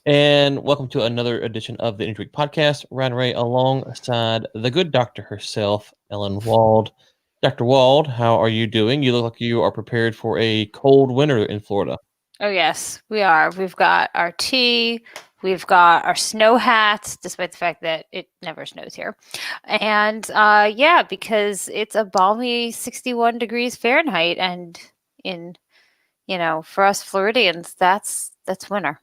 And welcome to another edition of the Energy Week podcast. Ryan Ray alongside the good doctor herself, Ellen Wald. Dr. Wald, how are you doing? You look like you are prepared for a cold winter in Florida. Oh, yes, we are. We've got our tea, we've got our snow hats, despite the fact that it never snows here. And yeah, because it's a balmy 61 degrees Fahrenheit. And in, for us Floridians, that's winter.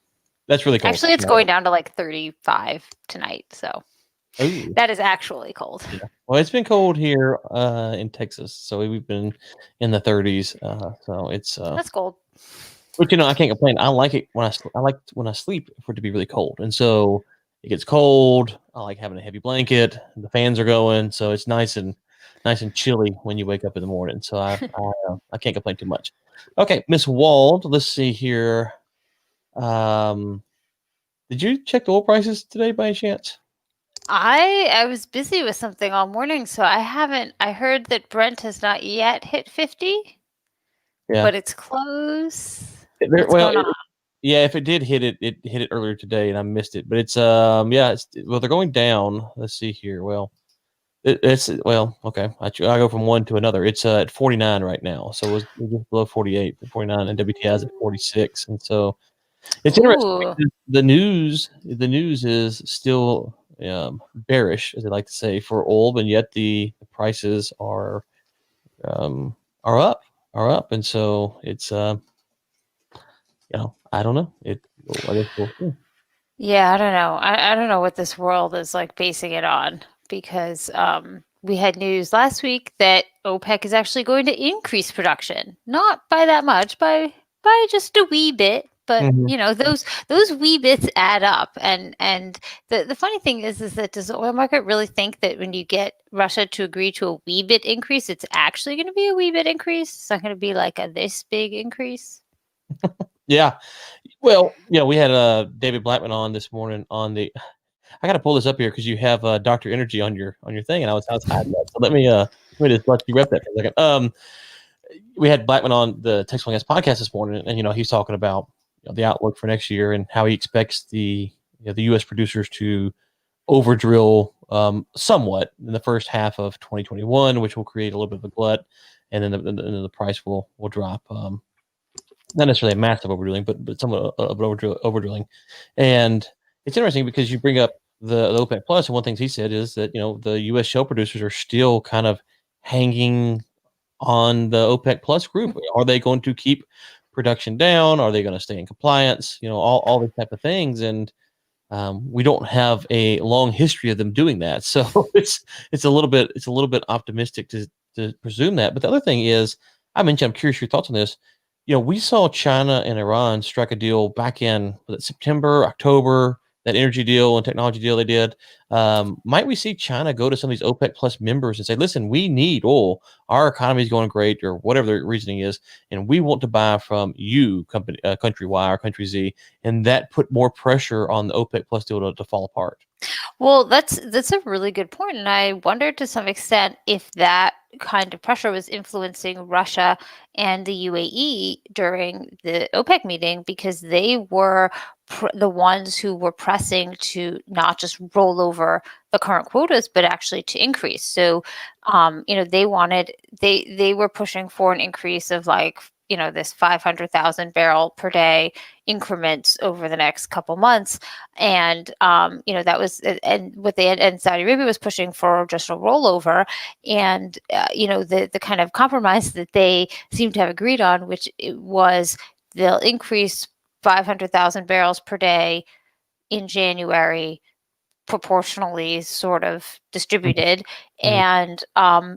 That's really cold. Actually, it's Yeah. going down to like 35 tonight. So Ooh, that is actually cold. yeah. Well, it's been cold here in Texas, so we've been in the 30s. So it's That's cold. but I can't complain. I like it when I like when I sleep for it to be really cold, and so it gets cold. I like having a heavy blanket. The fans are going, so it's nice and chilly when you wake up in the morning. So I can't complain too much. Okay, Miss Wald, let's see here. Um, did you check the oil prices today by any chance? I was busy with something all morning, so I haven't. I heard that Brent has not yet hit 50, Yeah. but it's close. There, What's well, going on? yeah, if it did hit it, it hit it earlier today, and I missed it. But it's yeah, well, they're going down. Let's see here. Well, it's well, okay. I go from one to another. It's at 49 right now, so it was just below 48, 49, and WTI is at 46, and so it's interesting Ooh. because the news is still bearish, as they like to say, for oil, and yet the prices um, are up, and so it's I don't know. I guess we'll see. Yeah, I don't know. I don't know what this world is like basing it on because we had news last week that OPEC is actually going to increase production. Not by that much, by just a wee bit, but Mhm. those wee bits add up. And the funny thing is that does the oil market really think that when you get Russia to agree to a wee bit increase, it's actually going to be a wee bit increase? It's not going to be like a this big increase. Yeah. Well, we had David Blackman on this morning on the. I got to pull this up here because you have Doctor Energy on your thing, and I was hiding that. So let me just let you rep that for a second. We had Blackman on the Texas Oil and Gas podcast this morning, and he's talking about the outlook for next year and how he expects the U.S. producers to over drill somewhat in the first half of 2021, which will create a little bit of a glut, and then the price will drop. Not necessarily a massive overdrilling, but somewhat of an overdrilling. And it's interesting because you bring up the OPEC plus, and one of the things he said is that the U.S. shale producers are still kind of hanging on the OPEC plus group. Are they going to keep production down? Are they going to stay in compliance? All these type of things, and we don't have a long history of them doing that. So it's a little bit optimistic to presume that. But the other thing is, I mentioned, I'm curious your thoughts on this. We saw China and Iran strike a deal back in September, October, that energy deal and technology deal they did. Might we see China go to some of these OPEC plus members and say, listen, we need oil. Our economy is going great, or whatever the reasoning is, and we want to buy from you, country Y or country Z, and that put more pressure on the OPEC plus deal to fall apart. Well, that's a really good point, and I wonder to some extent if that kind of pressure was influencing Russia and the UAE during the OPEC meeting because they were the ones who were pressing to not just roll over the current quotas, but actually to increase. So, they were pushing for an increase of like this 500,000 barrel per day increments over the next couple months. And that was, and what they had, and Saudi Arabia was pushing for just a rollover. And the kind of compromise that they seem to have agreed on, which it was they'll increase 500,000 barrels per day in January, proportionally sort of distributed, Mhm.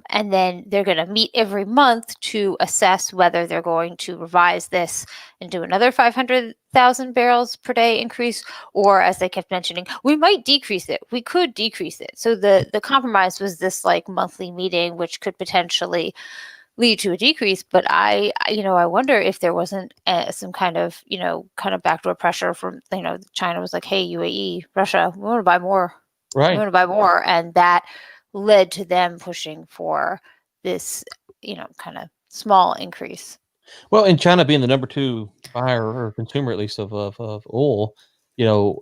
and then they're going to meet every month to assess whether they're going to revise this and do another 500,000 barrels per day increase, or as they kept mentioning, we might decrease it, we could decrease it. So the compromise was this like monthly meeting, which could potentially lead to a decrease. But I wonder if there wasn't some kind of backdoor pressure from, China was like, hey, UAE, Russia, we want to buy more. We Right. want to buy more. And that led to them pushing for this, kind of small increase. Well, in China being the number two buyer or consumer, at least of oil,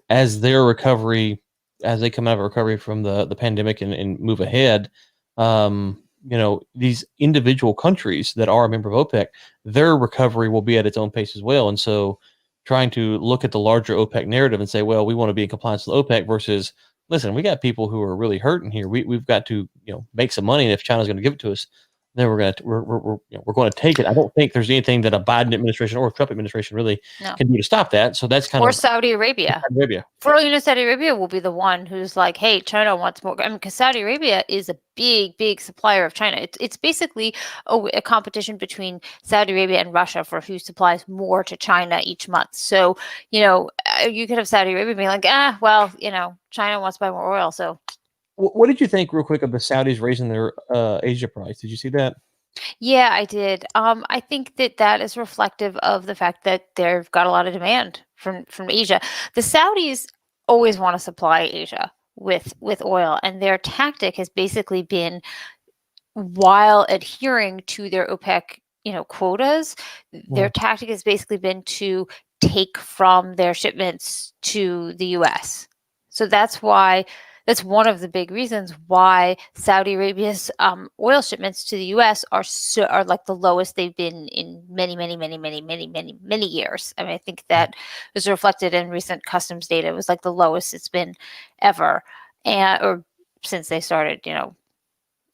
as their recovery, as they come out of recovery from the pandemic and move ahead, these individual countries that are a member of OPEC, their recovery will be at its own pace as well. And so trying to look at the larger OPEC narrative and say, well, we want to be in compliance with OPEC versus, listen, we got people who are really hurting here. We've got to, make some money. And if China's going to give it to us, then we're going to take it. I don't think there's anything that a Biden administration or a Trump administration really can do to stop that. So that's kind or of Saudi Arabia. For all you know, Saudi Arabia will be the one who's like, hey, China wants more. I mean, because Saudi Arabia is a big supplier of China. It's basically a competition between Saudi Arabia and Russia for who supplies more to China each month. So, you could have Saudi Arabia being like, well, China wants to buy more oil. So what did you think, real quick, of the Saudis raising their Asia price? Did you see that? Yeah, I did. I think that is reflective of the fact that they've got a lot of demand from Asia. The Saudis always want to supply Asia with oil, and their tactic has basically been, while adhering to their OPEC, quotas, their tactic has basically been to take from their shipments to the U.S. So that's one of the big reasons why Saudi Arabia's oil shipments to the U.S. are like the lowest they've been in many years. I mean, I think that was reflected in recent customs data. It was like the lowest it's been ever, or since they started,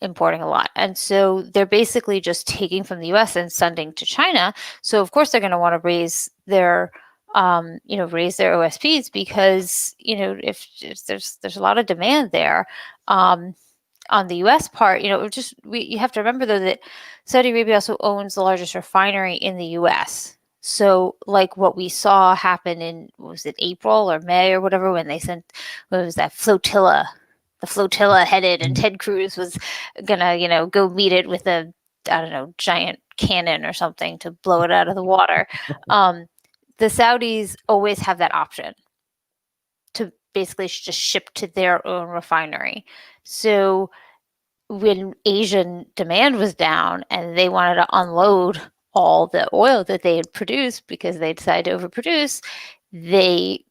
importing a lot. And so they're basically just taking from the U.S. and sending to China. So of course they're going to want to raise their OSPs because, if there's a lot of demand there, on the U.S. part, you have to remember though that Saudi Arabia also owns the largest refinery in the U.S. So like what we saw happen in, was it April or May or whatever, when they sent, what was that flotilla? The flotilla headed, and Ted Cruz was gonna, go meet it with a, I don't know, giant cannon or something to blow it out of the water. The Saudis always have that option to basically just ship to their own refinery. So when Asian demand was down and they wanted to unload all the oil that they had produced because they decided to overproduce, they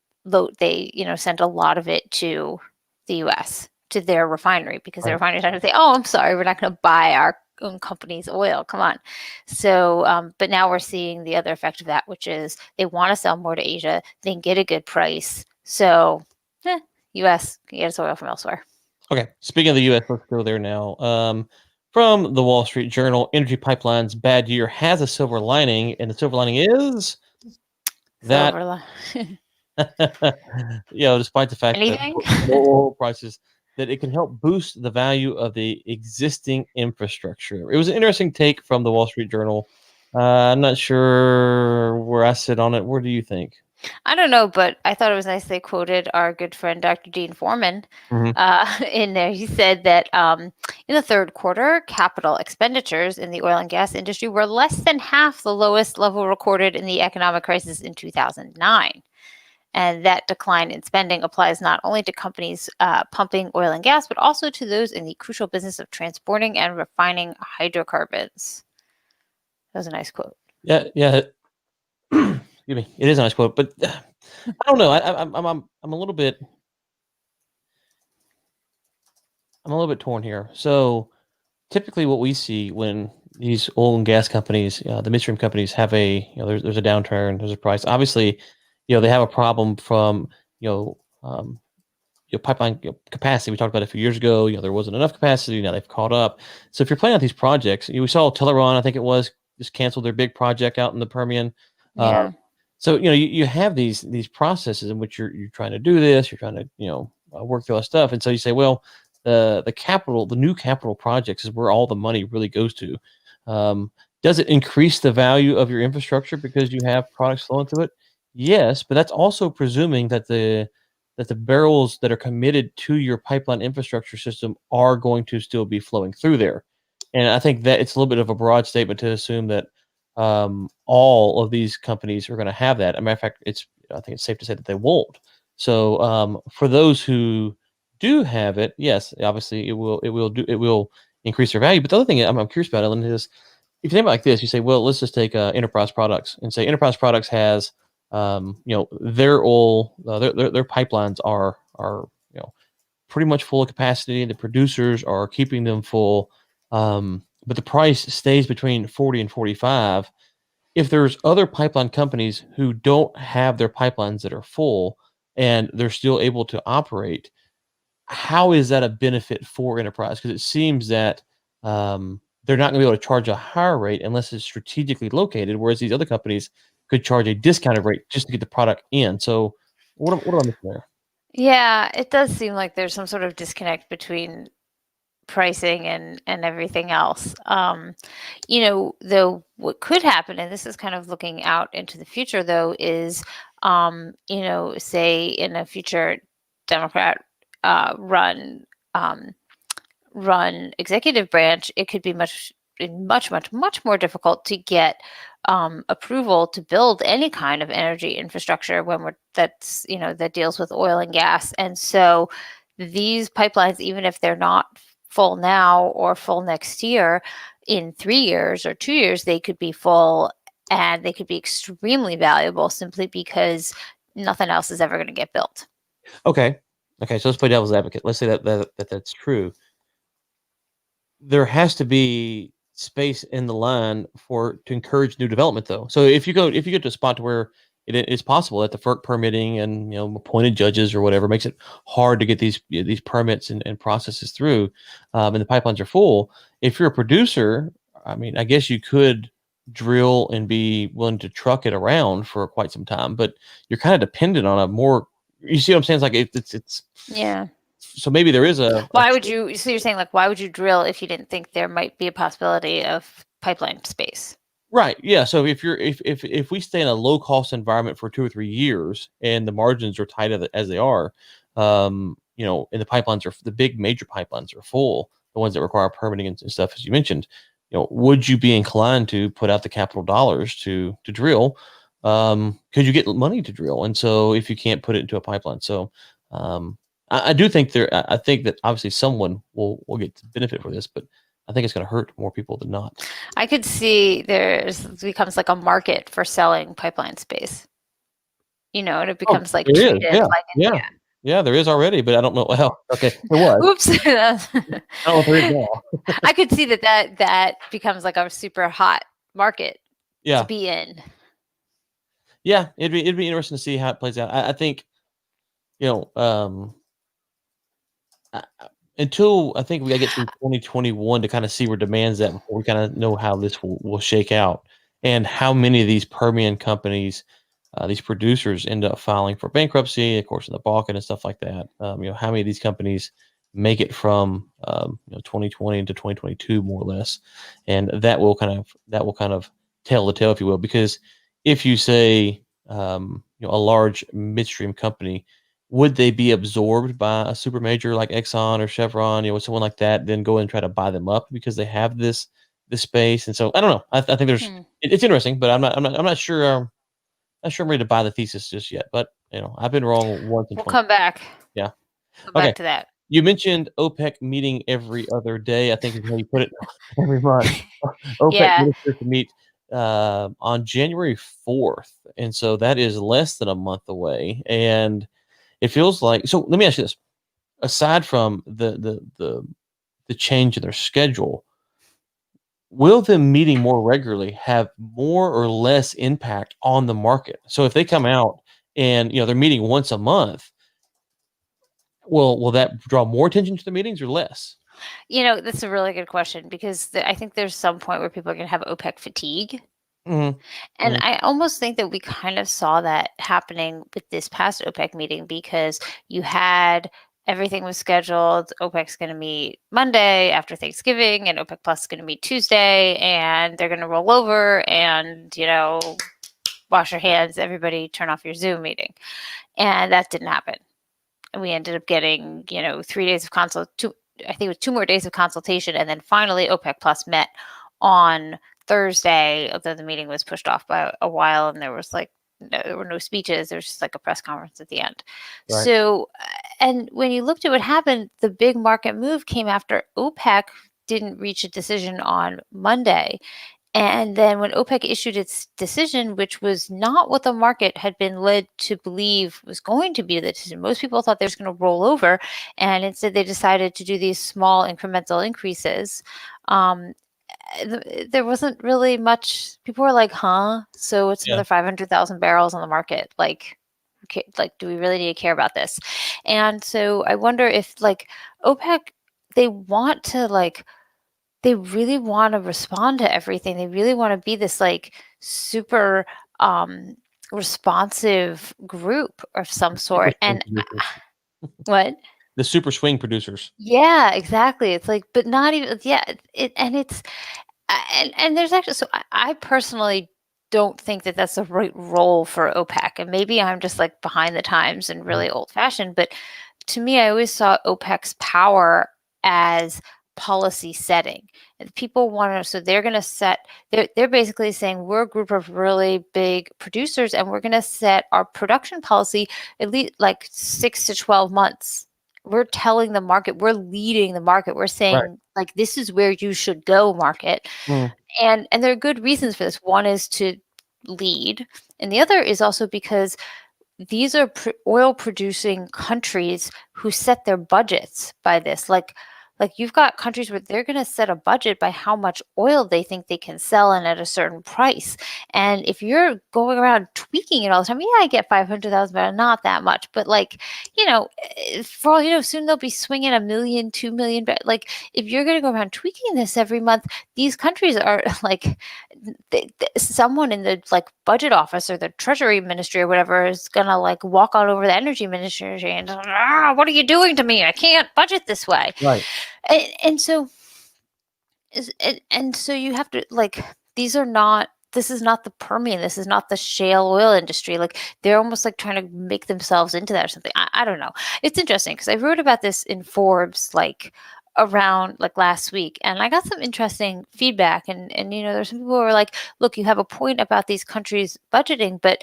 sent a lot of it to the U.S., to their refinery, because their refinery started to say, oh, I'm sorry, we're not going to buy our own company's oil. Come on. So, but now we're seeing the other effect of that, which is they want to sell more to Asia, they can get a good price. So, U.S. can get its oil from elsewhere. Okay. Speaking of the U.S., let's go there now. From the Wall Street Journal, energy pipelines bad year has a silver lining, and the silver lining is that, despite the fact that oil prices, that it can help boost the value of the existing infrastructure. It was an interesting take from the Wall Street Journal. I'm not sure where I sit on it. Where do you think? I don't know, but I thought it was nice they quoted our good friend Dr. Dean Foreman in there. He said that in the third quarter, capital expenditures in the oil and gas industry were less than half the lowest level recorded in the economic crisis in 2009. And that decline in spending applies not only to companies pumping oil and gas, but also to those in the crucial business of transporting and refining hydrocarbons. That was a nice quote. Yeah. Excuse me. It is a nice quote, but I don't know. I'm a little bit torn here. So typically, what we see when these oil and gas companies, the midstream companies, have there's a downturn, there's a price. Obviously, they have a problem from pipeline capacity. We talked about it a few years ago. There wasn't enough capacity. Now they've caught up. So if you're planning out these projects, we saw Teleron, I think it was, just canceled their big project out in the Permian. Yeah. So you have these processes in which you're trying to do this. You're trying to work through all that stuff, and so you say, well, the new capital projects is where all the money really goes to. Does it increase the value of your infrastructure because you have products flowing through it? Yes, but that's also presuming that the barrels that are committed to your pipeline infrastructure system are going to still be flowing through there. And I think that it's a little bit of a broad statement to assume that all of these companies are going to have that. As a matter of fact, I think it's safe to say that they won't. So for those who do have it, yes, obviously it will increase their value. But the other thing I'm curious about, Ellen, is if you think about it like this, you say, well, let's just take Enterprise Products and say Enterprise Products has their oil, their pipelines are pretty much full of capacity. The producers are keeping them full, but the price stays between 40 and 45. If there's other pipeline companies who don't have their pipelines that are full and they're still able to operate, how is that a benefit for enterprise? Because it seems that they're not going to be able to charge a higher rate unless it's strategically located, whereas these other companies could charge a discounted rate just to get the product in. So, what am I missing there? Yeah, it does seem like there's some sort of disconnect between pricing and everything else. Though what could happen, and this is kind of looking out into the future, though, is say in a future Democrat run executive branch, it could be much more difficult to get approval to build any kind of energy infrastructure that deals with oil and gas. And so these pipelines, even if they're not full now or full next year, in 3 years or 2 years, they could be full and they could be extremely valuable simply because nothing else is ever going to get built. Okay, so let's play devil's advocate. Let's say that's true. There has to be space in the line to encourage new development, though. So if you get to a spot to where it is possible that the FERC permitting and appointed judges or whatever makes it hard to get these permits and processes through, and the pipelines are full. If you're a producer, I mean, I guess you could drill and be willing to truck it around for quite some time, but you're kind of dependent on a more. You see what I'm saying? It's like it's Yeah. so maybe there is a. Why would you? So you're saying, like, why would you drill if you didn't think there might be a possibility of pipeline space? Right. Yeah. So if we stay in a low cost environment for 2 or 3 years and the margins are tight as they are, and the pipelines the big major pipelines are full, the ones that require permitting and stuff, as you mentioned, would you be inclined to put out the capital dollars to drill? Could you get money to drill? And so if you can't put it into a pipeline, so I do think I think that obviously someone will get to benefit for this, but I think it's going to hurt more people than not. I could see it becomes like a market for selling pipeline space. And it Oh, becomes like there is, treated yeah, like yeah. Yeah, there is already, but I don't know well, okay, there was. oops. I don't know if there is now. I could see that becomes like a super hot market to Yeah. be in. Yeah, it'd be interesting to see how it plays out. I think, you know, until I think we gotta get through 2021 to kinda see where demand's at before we kinda know how this will shake out, and how many of these Permian companies, these producers end up filing for bankruptcy, of course, in the Balkan and stuff like that. How many of these companies make it from, 2020 to 2022 more or less, and that will kind of tell the tale, if you will, because if you say, a large midstream company, would they be absorbed by a super major like Exxon or Chevron, someone like that, then go and try to buy them up because they have this space? And so I don't know. I think it's interesting, but I'm not sure. Not sure I'm ready to buy the thesis just yet. But I've been wrong once in We'll 20. come back. Yeah. Come Okay. back to that. You mentioned OPEC meeting every other day. I think is how you put it. Every month. OPEC Yeah. ministers to meet on January 4th, and so that is less than a month away. And it feels like, so let me ask you this. Aside from the change in their schedule, will them meeting more regularly have more or less impact on the market? So if they come out and they're meeting once a month, will that draw more attention to the meetings or less? That's a really good question because I think there's some point where people are going to have OPEC fatigue. Mhm. And Mhm. I almost think that we kind of saw that happening with this past OPEC meeting because you had everything was scheduled. OPEC's going to meet Monday after Thanksgiving, and OPEC Plus is going to meet Tuesday, and they're going to roll over and, wash your hands, everybody turn off your Zoom meeting. And that didn't happen. And we ended up getting, 3 days of I think it was 2 more days of consultation. And then finally OPEC Plus met on Thursday, although the meeting was pushed off by a while and there were no speeches. There was just like a press conference at the end. Right. So, and when you looked at what happened, the big market move came after OPEC didn't reach a decision on Monday. And then when OPEC issued its decision, which was not what the market had been led to believe was going to be the decision, most people thought they was going to roll over, and instead they decided to do these small incremental increases. Um, there wasn't really much. People were like, "Huh? So it's Yeah. another 500,000 barrels on the market? Like, okay, like, do we really need to care about this?" And so I wonder if like OPEC, they want to like they really want to respond to everything. They really want to be this like super um responsive group of some Super sort. swing And producers. what? The super swing producers. Yeah, exactly. It's like, but not even, yeah, and it's, and there's actually, so I personally don't think that that's the right role for OPEC. And maybe I'm just like behind the times and Mhm. really old fashioned, but to me, I always saw OPEC's power as policy setting. And people want to, so they're going to set, they're basically saying we're a group of really big producers and we're going to set our production policy at least like 6 to 12 months. We're telling the market, we're leading the market. We're Right. saying like this is where you should go, market. Mm. And there are good reasons for this. One is to lead, and the other is also because these are oil producing countries who set their budgets by this. Like you've got countries where they're going to set a budget by how much oil they think they can sell and at a certain price. And if you're going around tweaking it all the time, yeah, I get 500,000, but not that much. But like, for all you know, soon they'll be swinging a million, 2 million. But like, if you're going to go around tweaking this every month, these countries are like, someone in the like budget office or the treasury ministry or whatever is gonna like walk all over the energy ministry and what are you doing to me? I can't budget this way. Right. And so and so you have to like, these are not, this is not the Permian, this is not the shale oil industry. Like they're almost like trying to make themselves into that or something. I don't know. It's interesting because I wrote about this in Forbes like around like last week, and I got some interesting feedback. And there's some people who were like, look, you have a point about these countries budgeting, but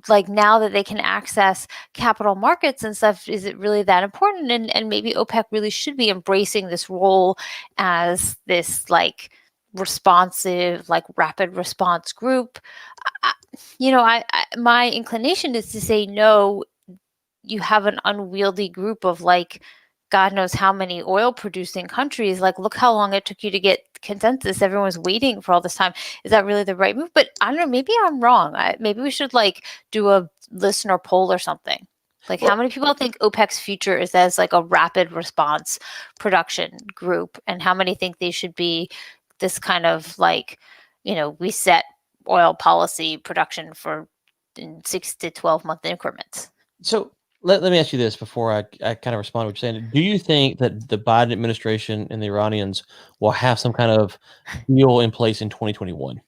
like now that they can access capital markets and stuff, is it really that important? And maybe OPEC really should be embracing this role as this like responsive, like rapid response group. I, my inclination is to say no. You have an unwieldy group of like God knows how many oil producing countries. Like, look how long it took you to get consensus. Everyone's waiting for all this time. Is that really the right move? But I don't know. Maybe I'm wrong. Maybe we should like do a listener poll or something. Like, how Well, many people think OPEC's future is as like a rapid response production group, and how many think they should be this kind of like, we set oil policy production for in 6 to 12 month increments? so let me ask you this before I kind of respond to what you're saying. Do you think that the Biden administration and the Iranians will have some kind of deal in place in 2021?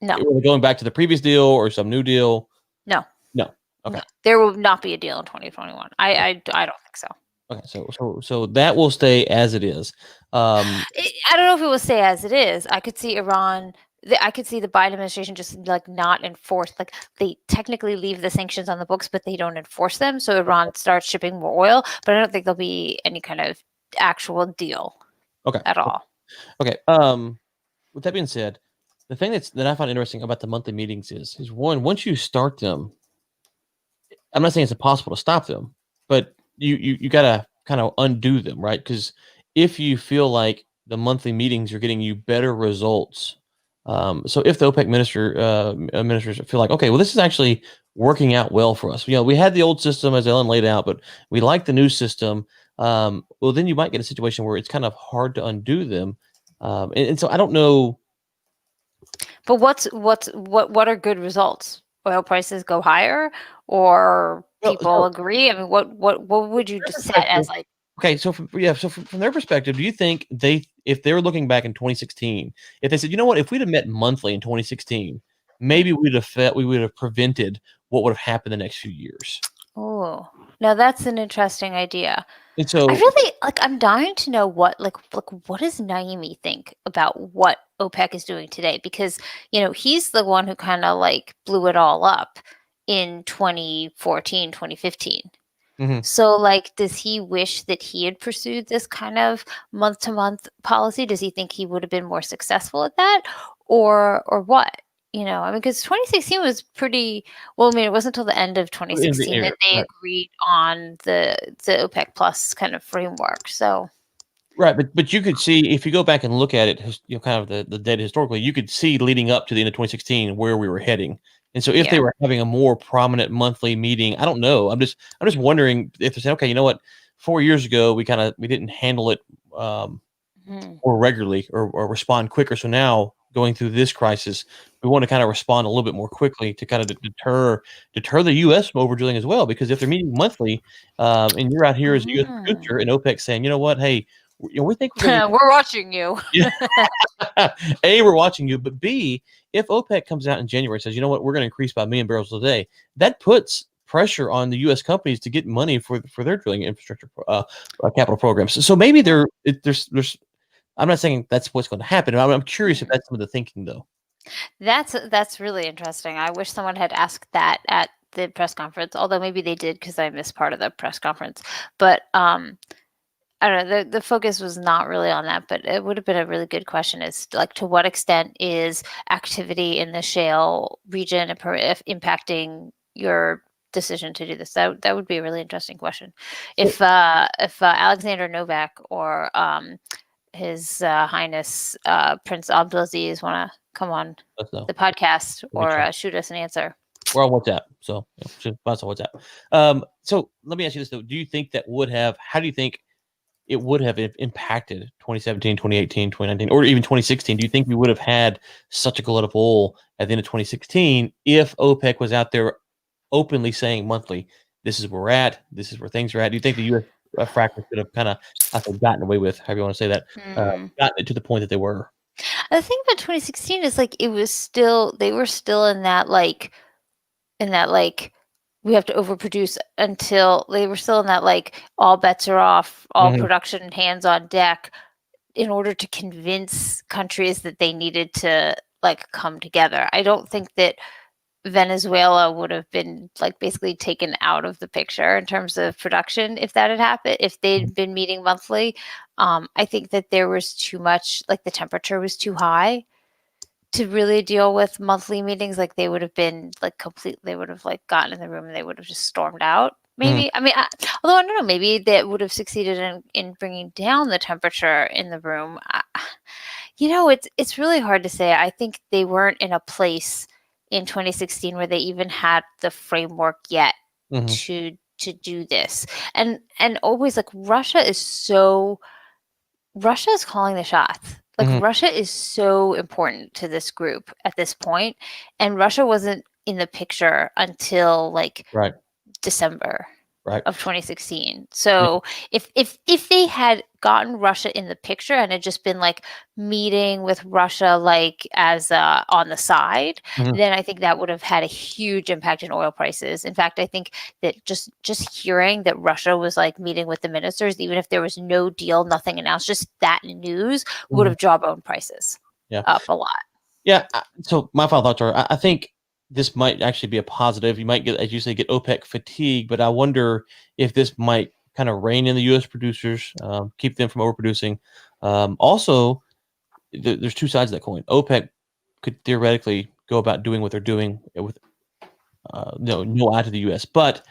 No, Are they going back to the previous deal or some new deal? no. No. Okay. No, there will not be a deal in 2021. I don't think so. Okay. So that will stay as it is. I don't know if it will stay as it is. I could see Iran. I could see the Biden administration just like not enforce. Like they technically leave the sanctions on the books, but they don't enforce them. So Iran starts shipping more oil, but I don't think there'll be any kind of actual deal Okay. at all. Okay. With that being said, the thing that I find interesting about the monthly meetings is one, once you start them, I'm not saying it's impossible to stop them, but you gotta kind of undo them, right? Because if you feel like the monthly meetings are getting you better results, so if the OPEC ministers feel like, okay, well, this is actually working out well for us. We had the old system as Ellen laid out, but we like the new system. Well, then you might get a situation where it's kind of hard to undo them. And so I don't know. But what are good results? Oil prices go higher, or Well, people agree? I mean, what would you their just set perspective. as like? Okay, so from their perspective, do you think if they were looking back in 2016, if they said, you know what, if we'd have met monthly in 2016, maybe we would have prevented what would have happened the next few years. Oh, now that's an interesting idea. And I so, really like. I'm dying to know what does Naimi think about what OPEC is doing today, because he's the one who kind of like blew it all up in 2014, 2015. Mhm. So, like, does he wish that he had pursued this kind of month-to-month policy? Does he think he would have been more successful at that, or what? I mean, because 2016 was pretty well. I mean, it wasn't until the end of In the 2016 that air, they right. agreed on the OPEC Plus kind of framework. So, Right, but you could see if you go back and look at it, kind of the data historically, you could see leading up to the end of 2016 where we were heading. And so if they yeah. were having a more prominent monthly meeting, I don't know. I'm just wondering if they say, okay, you know what, 4 years ago we didn't handle it um, Mhm. more regularly or respond quicker. So now going through this crisis, we want to kind of respond a little bit more quickly to kind of deter the U.S. from overdrilling as well. Because if they're meeting monthly, and you're out here as a U.S. Mm. producer, and OPEC saying, you know what, hey, we think we're going to We're watching you. yeah. A, we're watching you, but B, if OPEC comes out in January and says, you know what, we're going to increase by 1,000,000 barrels a day, that puts pressure on the U.S. companies to get money for their drilling infrastructure capital programs. So maybe there's. I'm not saying that's what's going to happen. I'm curious if Mhm. that's some of the thinking, though. That's really interesting. I wish someone had asked that at the press conference, although maybe they did because I missed part of the press conference. But I don't know. The focus was not really on that, but it would have been a really good question. Is like to what extent is activity in the shale region if impacting your decision to do this? That would be a really interesting question. So If Alexander Novak or His Highness Prince Abdulaziz want to come on let's know. the podcast We'll reach or out. shoot us an answer. We're on WhatsApp, so just find us on WhatsApp. So let me ask you this though: do you think that would have? How do you think it would have impacted 2017, 2018, 2019, or even 2016? Do you think we would have had such a glut of oil at the end of 2016 if OPEC was out there openly saying monthly, this is where we're at, this is where things are at? Do you think the U.S. Frackers could have kind of, I think, gotten away with, however you want to say that, Hmm. gotten it to the point that they were? The thing about 2016 is like it was still they were still in that like we have to overproduce until they were still in that like all bets are off, all Hmm. production hands on deck in order to convince countries that they needed to like come together. I don't think that Venezuela would have been like basically taken out of the picture in terms of production if that had happened, if they'd been meeting monthly. I think that there was too much, like the temperature was too high to really deal with monthly meetings. Like they would have been like they would have like gotten in the room and they would have just stormed out. Hmm. Maybe, I mean, although I don't know, maybe that would have succeeded in bringing down the temperature in the room. It's really hard to say. I think they weren't in a place in 2016 where they even had the framework yet Hmm. to do this. And always like Russia is calling the shots. Like Hmm. Russia is so important to this group at this point, and Russia wasn't in the picture until like Right, December right. of 2016. Yeah. So if they had gotten Russia in the picture and had just been like meeting with Russia like as on the side, Mhm. then I think that would have had a huge impact in oil prices. In fact, I think that just hearing that Russia was like meeting with the ministers, even if there was no deal, nothing announced, just that news would Mhm. have jawbone prices Yeah. up a lot. Yeah, so my final thoughts are, I think this might actually be a positive. You might get, as you say, get OPEC fatigue, but I wonder if this might kind of rein in the U.S. producers, keep them from overproducing. Also, there's two sides of that coin. OPEC could theoretically go about doing what they're doing with no eye to the U.S., but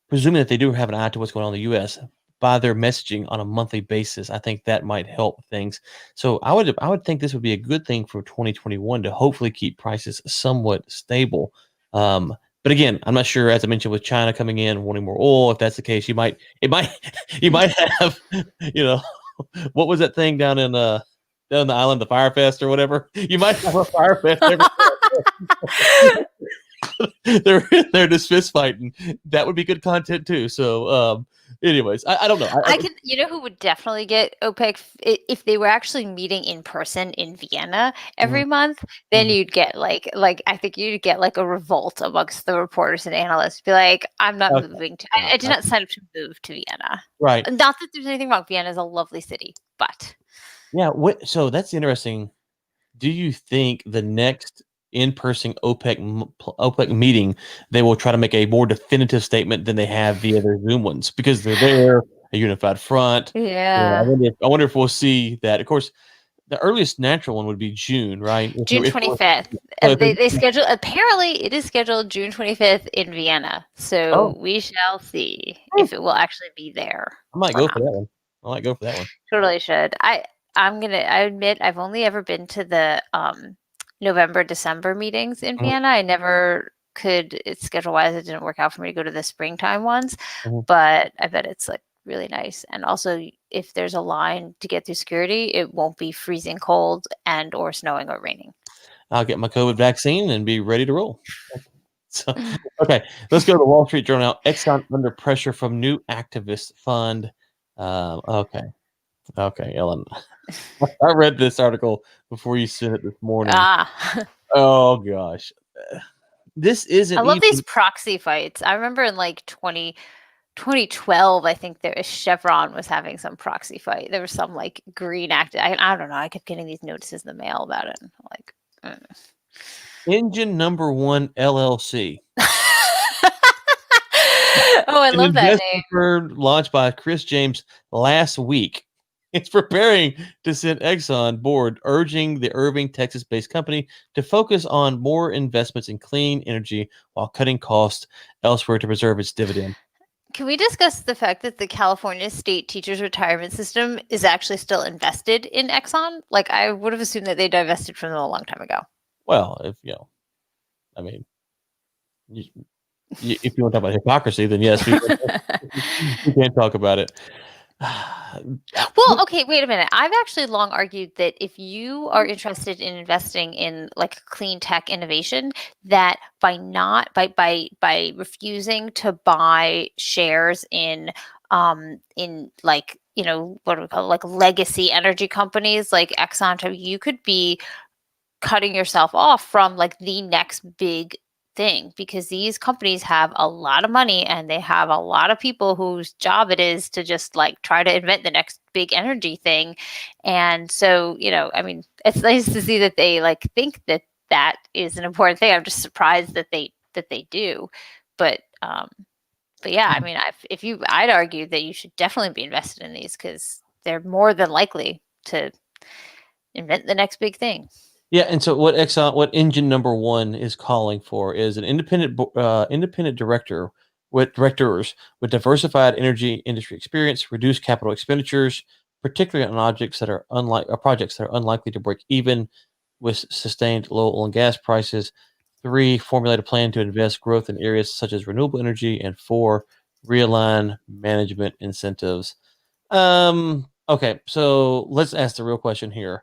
presuming that they do have an eye to what's going on in the U.S. by their messaging on a monthly basis, I think that might help things. So I would think this would be a good thing for 2021 to hopefully keep prices somewhat stable. Um, but again, I'm not sure. As I mentioned, with China coming in wanting more oil, if that's the case, it might you might have you know what was that thing down in the island, the Fire Fest or whatever? You might have a Fire Fest every they're they're just fist fighting. That would be good content too. So, anyways, I don't know. You know who would definitely get OPEC if they were actually meeting in person in Vienna Mhm, every month, then mhm. you'd get like I think you'd get like a revolt amongst the reporters and analysts. Be like, I'm not Okay, moving to yeah, I did not sign up to move to Vienna. right. Not that there's anything wrong. Vienna is a lovely city, but Yeah. So that's interesting. Do you think the next in-person OPEC meeting, they will try to make a more definitive statement than they have via their Zoom ones because they're there, a unified front. Yeah, Yeah. I wonder if we'll see that. Of course, the earliest natural one would be June, right? June If we're 25th. so if They schedule, apparently it is scheduled June 25th in Vienna. oh, So we shall see hmm, if it will actually be there I might or go for not. that one. I might go for that one. Totally should. I admit I've only ever been to the November, December meetings in Mhm, Vienna. I never could, it's schedule wise, it didn't work out for me to go to the springtime ones, mhm. but I bet it's like really nice. And also if there's a line to get through security, it won't be freezing cold and or snowing or raining. I'll get my COVID vaccine and be ready to roll. So, okay, let's go to the Wall Street Journal now. Exxon under pressure from new activist fund. Okay, okay, Ellen. I read this article before you sent it this morning. Ah. Oh gosh, this I isn't love these even. proxy fights. I remember in like 2012, I think there was Chevron was having some proxy fight. There was some like green active. I don't know. I kept getting these notices in the mail about it. Like, Engine number one LLC, oh, I an love that name. investment firm launched by Chris James last week. It's preparing to send Exxon board, urging the Irving, Texas-based company to focus on more investments in clean energy while cutting costs elsewhere to preserve its dividend. Can we discuss the fact that the California State Teachers Retirement System is actually still invested in Exxon? Like, I would have assumed that they divested from them a long time ago. Well, if I mean, you, if you want to talk about hypocrisy, then yes, we can't talk about it. Well, okay, wait a minute. I've actually long argued that if you are interested in investing in like clean tech innovation, that by refusing to buy shares in like, what do we call it, like legacy energy companies like Exxon, you could be cutting yourself off from like the next big thing because these companies have a lot of money and they have a lot of people whose job it is to just like try to invent the next big energy thing. And so, I mean, it's nice to see that they like think that that is an important thing. I'm just surprised that they do. But yeah, I mean, I'd argue that you should definitely be invested in these because they're more than likely to invent the next big thing. Yeah, and so what engine number one is calling for is an independent directors with diversified energy industry experience, reduced capital expenditures, particularly on projects that are unlikely to break even with sustained low oil and gas prices. 3, formulate a plan to invest growth in areas such as renewable energy, and 4, realign management incentives. Okay, so let's ask the real question here.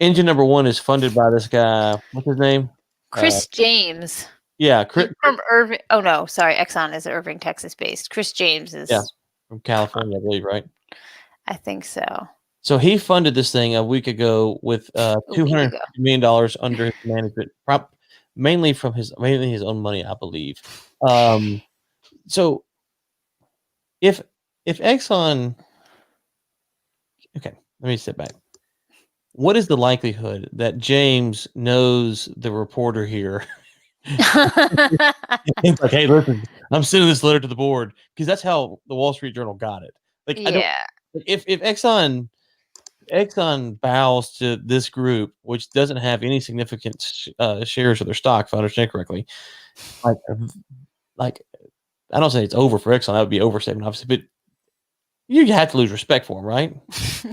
Engine number one is funded by this guy. What's his name? Uh, Chris James. yeah, He's from Irving. Oh no, sorry. Exxon is Irving, Texas based. Chris James yeah, is, from California, I believe, right? I think so. So he funded this thing a week ago with A two week hundred ago. $250 million under his management, mainly his own money, I believe. Um, so if Exxon, okay, let me step back. What is the likelihood that James knows the reporter here? It's like, hey, listen, I'm sending this letter to the board because that's how the Wall Street Journal got it. Like, I don't. Yeah. If Exxon bows to this group, which doesn't have any significant shares of their stock, if I understand correctly, like, like I don't say it's over for Exxon. That would be overstatement, obviously, but you have to lose respect for them, right?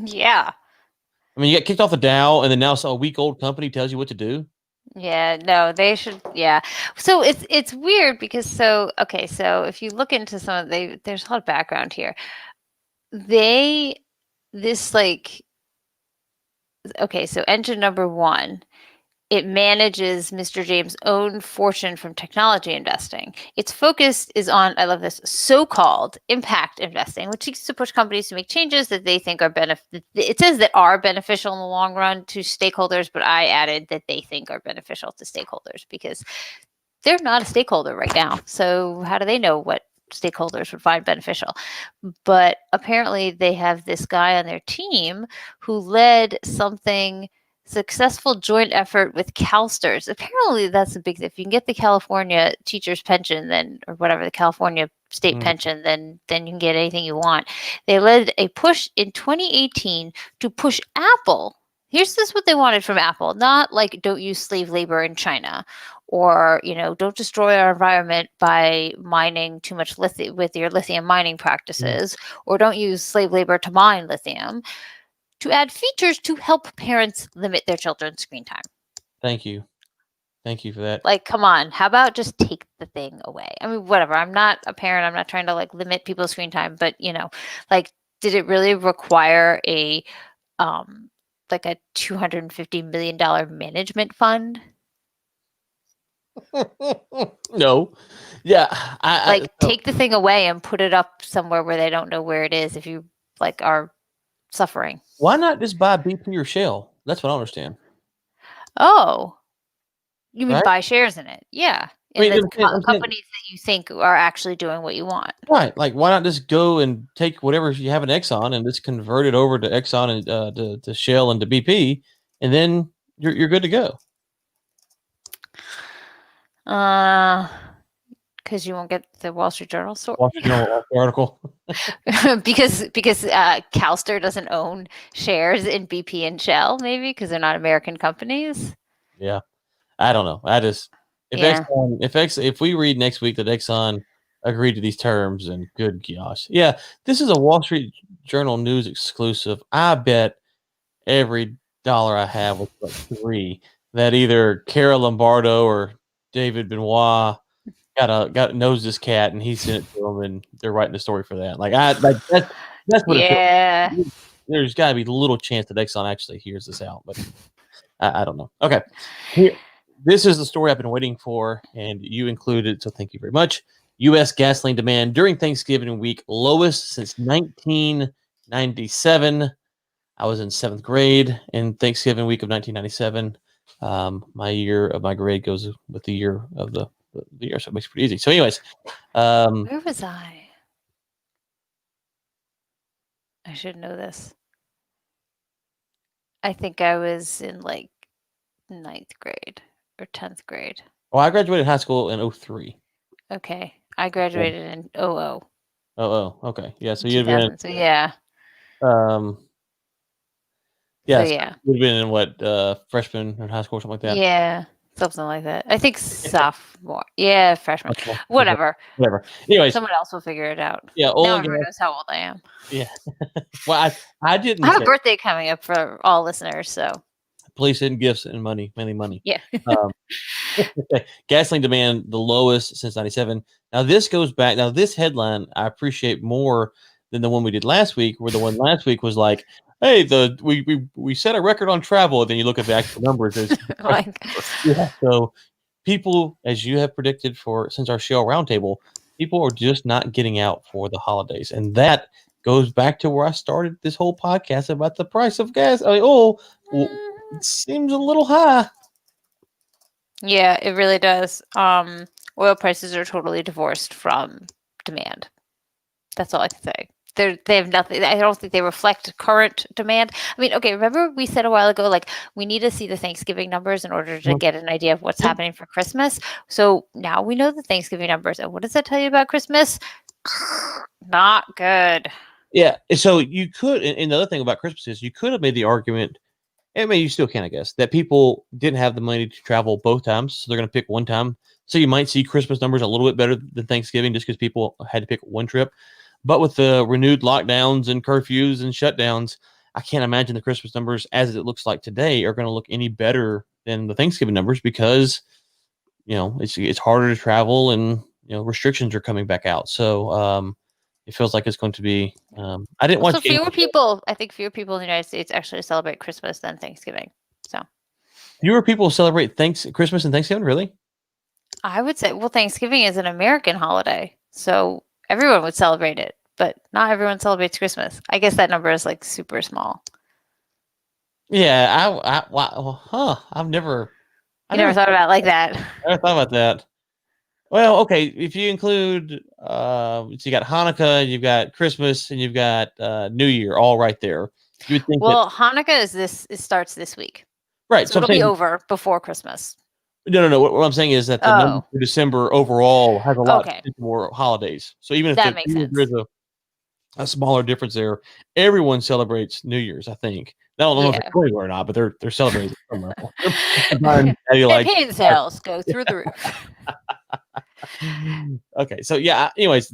Yeah. I mean, you got kicked off the Dow, and then now some weak old company tells you what to do. Yeah, no, they should. Yeah, so it's weird because okay, so if you look into some of there's a lot of background here. They this like okay, so engine number one, it manages Mr. James' own fortune from technology investing. Its focus is on, I love this, so-called impact investing, which seeks to push companies to make changes that they think are it says that are beneficial in the long run to stakeholders, but I added that they think are beneficial to stakeholders because they're not a stakeholder right now. So how do they know what stakeholders would find beneficial? But apparently they have this guy on their team who led something Successful joint effort with CalSTRS. Apparently, that's a big. If you can get the California teacher's pension, then or whatever the California state pension, then you can get anything you want. They led a push in 2018 to push Apple. Here's this what they wanted from Apple, not like don't use slave labor in China, or don't destroy our environment by mining too much lithium with your lithium mining practices, or don't use slave labor to mine lithium. To add features to help parents limit their children's screen time. Thank you for that. Like, come on, how about just take the thing away? I mean, whatever. I'm not a parent. I'm not trying to like limit people's screen time, but like, did it really require a like a $250 million management fund? No. Yeah. Take the thing away and put it up somewhere where they don't know where it is if you like are suffering. Why not just buy BP or Shell? That's what I understand. Oh, you mean right? buy shares in it? Yeah. And the companies that you think are actually doing what you want. Right. Like, why not just go and take whatever you have in Exxon and just convert it over to Exxon and to Shell and to BP, and then you're good to go. Because you won't get the Wall Street Journal story. Wall Street Journal article. because CalSTRS doesn't own shares in BP and Shell, maybe because they're not American companies. Yeah, I don't know. I just if we read next week that Exxon agreed to these terms, and good gosh, yeah, this is a Wall Street Journal news exclusive. I bet every dollar I have was like $3 that either Cara Lombardo or David Benoit knows this cat, and he sent it to them, and they're writing the story for that. Like that's what it feels like. There's got to be a little chance that Exxon actually hears this out, but I don't know. Okay, this is the story I've been waiting for, and you included, so thank you very much. U.S. gasoline demand during Thanksgiving week lowest since 1997. I was in 7th grade in Thanksgiving week of 1997. My year of my grade goes with the year of the year, so it makes it pretty easy. So anyways, where was I? I should know this. I think I was in like 9th grade or 10th grade. Oh, I graduated high school in 2003. Okay, I graduated in 2000. Okay, yeah. So you'd been. So yeah. Yeah, so yeah. You'd been in what freshman in high school or something like that. Yeah. Something like that. I think sophomore. Yeah, freshman. Whatever. Anyways, someone else will figure it out. Yeah, no one knows how old I am. Yeah. Well, I didn't. I have a birthday coming up for all listeners, so please send gifts and money, mainly money. Yeah. Gasoline demand the lowest since 97. Now this goes back. Now this headline I appreciate more than the one we did last week, where the one last week was like, hey, we set a record on travel, and then you look at the actual numbers. So people, as you have predicted since our shale roundtable, people are just not getting out for the holidays, and that goes back to where I started this whole podcast about the price of gas. I mean, it seems a little high. Yeah, it really does. Oil prices are totally divorced from demand. That's all I can say. They have nothing. I don't think they reflect current demand. I mean, okay, remember we said a while ago, like, we need to see the Thanksgiving numbers in order to get an idea of what's happening for Christmas. So now we know the Thanksgiving numbers. And what does that tell you about Christmas? Not good. Yeah. So you could, and the other thing about Christmas is you could have made the argument, I mean, you still can, I guess, that people didn't have the money to travel both times. So they're going to pick one time. So you might see Christmas numbers a little bit better than Thanksgiving just because people had to pick one trip. But with the renewed lockdowns and curfews and shutdowns, I can't imagine the Christmas numbers, as it looks like today, are going to look any better than the Thanksgiving numbers because, it's harder to travel and, restrictions are coming back out. So it feels like it's going to be. I didn't want to. Fewer people. I think fewer people in the United States actually celebrate Christmas than Thanksgiving. So fewer people celebrate Christmas and Thanksgiving, really? I would say, well, Thanksgiving is an American holiday, so everyone would celebrate it, but not everyone celebrates Christmas. I guess that number is like super small. Yeah, I've never. Never thought about it like that. I never thought about that. Well, okay, if you include, so you got Hanukkah, you've got Christmas, and you've got New Year, all right there. You would think. Well, Hanukkah starts this week. Right. So So I'm it'll be saying over before Christmas. no. What I'm saying is that the number Oh, for December overall has a lot okay. more holidays. So even if That makes sense. there's a smaller difference there, everyone celebrates New Year's, I think. I don't know if it's Yeah. going or not, but they're celebrating it somewhere. They're buying patty lights. Campaign sales go through the roof. Okay, so yeah. Anyways,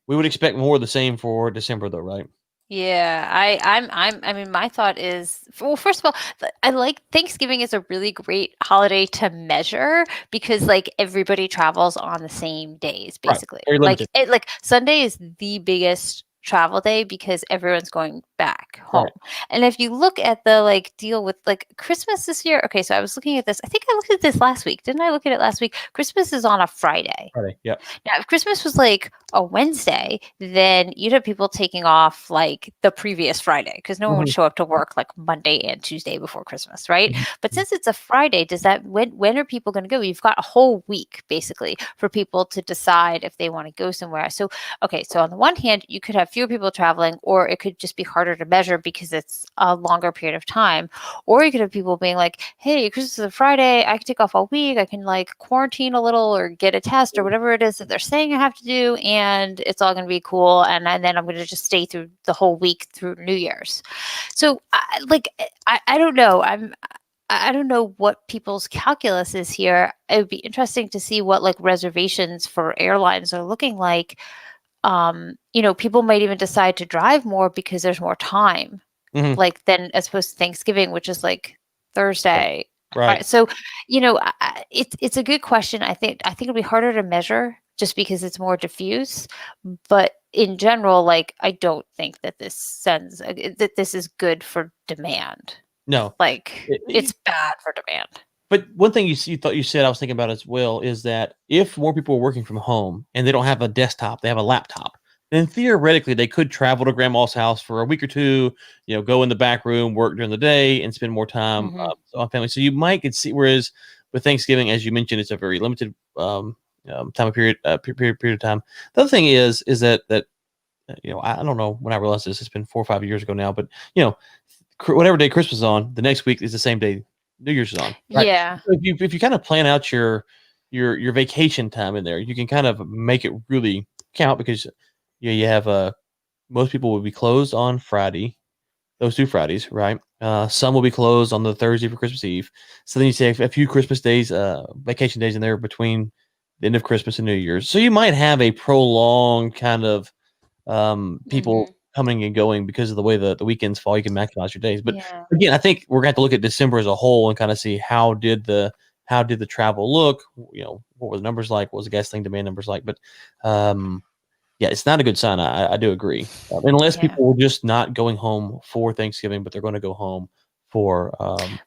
we would expect more of the same for December, though, right? Yeah, I mean, my thought is, well, first of all, I like Thanksgiving is a really great holiday to measure because like everybody travels on the same days, Right. basically. Very limited. Like Sunday is the biggest travel day because everyone's going back home. Right. And if you look at the like deal with like Christmas this year, okay, so I was looking at this. I think I looked at this last week. Didn't I look at it last week? Christmas is on a Friday. Friday. Yep. Now, if Christmas was like a Wednesday, then you'd have people taking off like the previous Friday because no one would Mhm. show up to work like Monday and Tuesday before Christmas, right? Mhm. But since it's a Friday, does that when are people going to go? You've got a whole week basically for people to decide if they want to go somewhere. So, okay, so on the one hand, you could have fewer people traveling, or it could just be harder to measure because it's a longer period of time. Or you could have people being like, hey, Christmas is a Friday. I can take off all week. I can like quarantine a little or get a test or whatever it is that they're saying I have to do. And it's all going to be cool. And then I'm going to just stay through the whole week through New Year's. So I don't know. I don't know what people's calculus is here. It would be interesting to see what like reservations for airlines are looking like. People might even decide to drive more because there's more time Mhm. like then as opposed to Thanksgiving, which is like Thursday. Right. So, it's a good question. I think it'll be harder to measure just because it's more diffuse. But in general, like I don't think that that this is good for demand. No. Like I it's bad for demand. But one thing you thought you said I was thinking about as well is that if more people are working from home and they don't have a desktop, they have a laptop, then theoretically they could travel to grandma's house for a week or two, go in the back room, work during the day, and spend more time Hmm. on family. So you might could see. Whereas with Thanksgiving, as you mentioned, it's a very limited time of period of time. The other thing is that I don't know when I realized this. It's been 4 or 5 years ago now, but you know whatever day Christmas is on, the next week is the same day New Year's is on, right? Yeah. So if you kind of plan out your vacation time in there, you can kind of make it really count because you have most people will be closed on Friday, those 2 Fridays, right? Some will be closed on the Thursday for Christmas Eve. So then you say a few Christmas days, vacation days in there between the end of Christmas and New Year's. So you might have a prolonged kind of people Hmm. coming and going because of the way the weekends fall. You can maximize your days. But Yeah. again, I think we're going to have to look at December as a whole and kind of see how did the travel look? What were the numbers like? What was the gasoline demand numbers like? But yeah, it's not a good sign. I do agree. Unless Yeah. people were just not going home for Thanksgiving, but they're going to go home for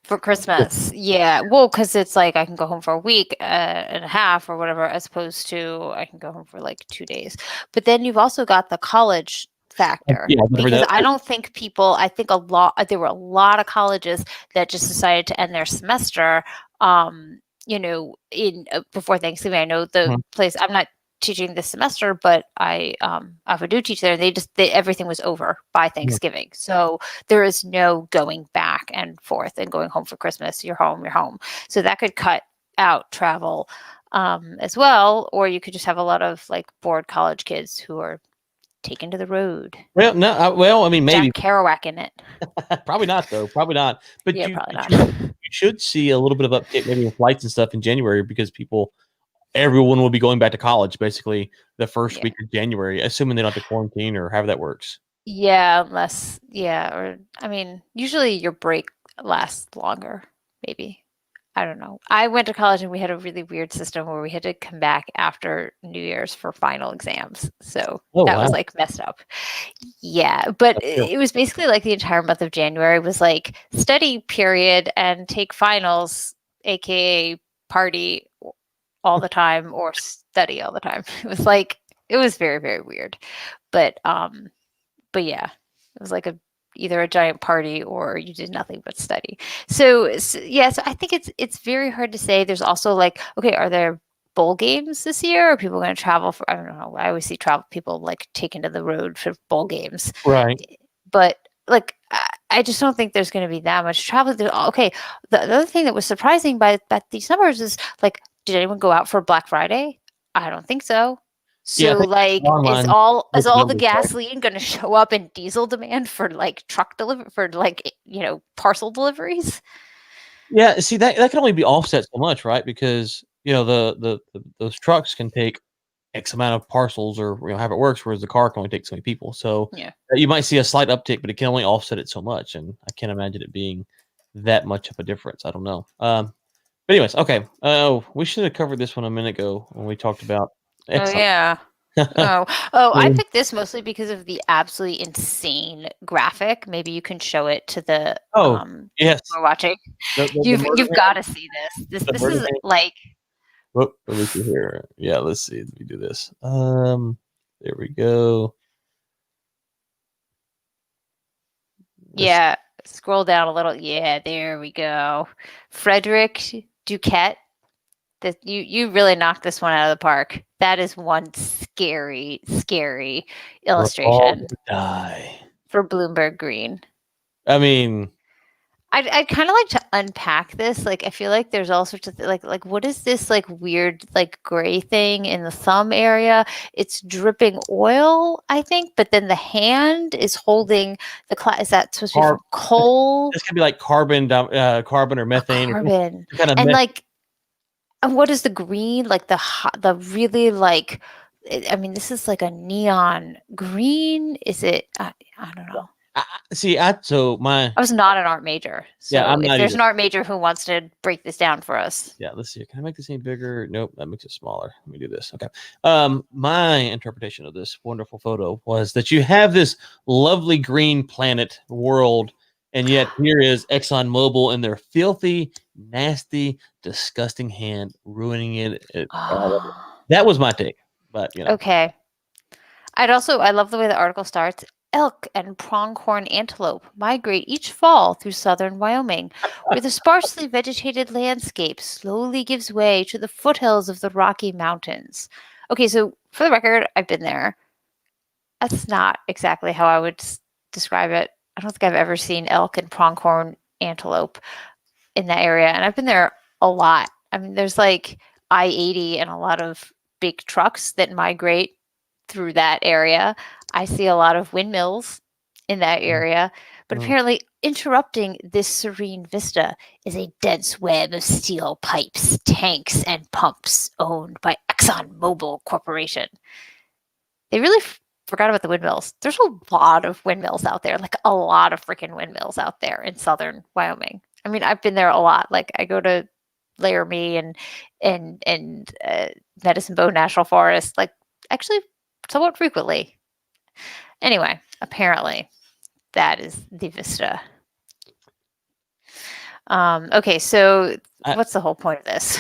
For Christmas, yeah. Well, because it's like I can go home for a week and a half or whatever, as opposed to I can go home for like 2 days. But then you've also got the college factor yeah, whatever because that. I don't think people. I think a lot. There were a lot of colleges that just decided to end their semester. In before Thanksgiving. I know the Mhm. place. I'm not teaching this semester, but I do teach there. Everything was over by Mhm. Thanksgiving, so there is no going back and forth and going home for Christmas. You're home, you're home. So that could cut out travel as well. Or you could just have a lot of like bored college kids who are taken to the road. Well, no, I mean maybe. Jack Kerouac in it. Probably not though. Probably not. But Yeah, you probably but not. you should see a little bit of uptick maybe in flights and stuff in January because everyone will be going back to college basically the first Yeah. week of January, assuming they don't have to quarantine or however that works. Yeah, unless, yeah, or I mean, usually your break lasts longer, maybe. I don't know. I went to college and we had a really weird system where we had to come back after New Year's for final exams. So Oh that was wow. like messed up. Yeah, but That's it cool. it was basically like the entire month of January was like study period and take finals, aka party all the time or study all the time. It was very, very weird. But but yeah, it was like either a giant party or you did nothing but study. Yeah, so I think it's very hard to say. There's also like, okay, are there bowl games this year? Are people going to travel for? I don't know. I always see travel people like taken to the road for bowl games, Right. but like I just don't think there's going to be that much travel. Okay, the other thing that was surprising by these numbers is like, did anyone go out for Black Friday? I don't think so. Yeah, I So think like, is online all with is the all the numbers, right? gasoline going to show up in diesel demand for like truck deliver for like parcel deliveries? Yeah, see that can only be offset so much, right? Because those trucks can take X amount of parcels or how it works, whereas the car can only take so many people. So Yeah. you might see a slight uptick, but it can only offset it so much, and I can't imagine it being that much of a difference. I don't know. But anyways, okay. Oh, we should have covered this one a minute ago when we talked about Oh Exxon. yeah. Oh, I Um, picked this mostly because of the absolutely insane graphic. Maybe you can show it to the oh people yes, who are watching. the You've murder you've got to see this. This the this murder is hand. like Whoop, let me see here. Yeah, let's see. Let me do this. There we go. Let's yeah, scroll down a little. Yeah, there we go. Frederick Duquette. That you really knocked this one out of the park. That is one scary, scary we're all illustration gonna die. for Bloomberg Green. I mean, I'd kind of like to unpack this. Like, I feel like there's all sorts of like what is this like weird like gray thing in the thumb area? It's dripping oil, I think, but then the hand is holding the is that supposed to be carb. from coal? This could be like carbon or A methane or carbon. some kind of And meth. like and what is the green? Like the really like I mean, this is like a neon green. Is it? I don't know. See, so my I was not an art major. yeah, So I'm if not there's either. an art major who wants to break this down for us. Yeah, let's see. Can I make this any bigger? Nope, that makes it smaller. Let me do this. Okay. My interpretation of this wonderful photo was that you have this lovely green planet world, and yet here is ExxonMobil in their filthy, nasty, disgusting hand, ruining it all over. Oh, That was my take, but okay. I love the way the article starts. Elk and pronghorn antelope migrate each fall through southern Wyoming, where the sparsely vegetated landscape slowly gives way to the foothills of the Rocky Mountains. Okay, so for the record, I've been there. That's not exactly how I would describe it. I don't think I've ever seen elk and pronghorn antelope in that area, and I've been there a lot. I mean, there's like I-80 and a lot of big trucks that migrate through that area. I see a lot of windmills in that area, but Mm. apparently interrupting this serene vista is a dense web of steel pipes, tanks, and pumps owned by ExxonMobil Corporation. They really forgot about the windmills. There's a lot of windmills out there, like a lot of freaking windmills out there in southern Wyoming. I mean, I've been there a lot. Like I go to Laramie and Medicine Bow National Forest, like actually somewhat frequently. Anyway, apparently that is the vista. Okay, so I, what's the whole point of this?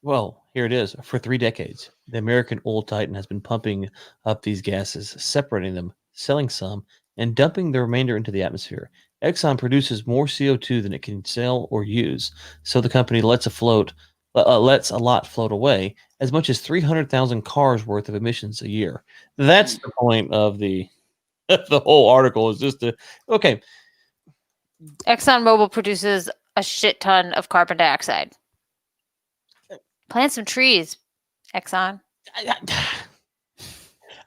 Well, here it is. For 3 decades, the American oil titan has been pumping up these gases, separating them, selling some, and dumping the remainder into the atmosphere. Exxon produces more CO2 than it can sell or use, so the company lets a lot float away, as much as 300,000 cars worth of emissions a year. That's the point of the the whole article is just to okay. ExxonMobil produces a shit ton of carbon dioxide. Plant some trees, Exxon.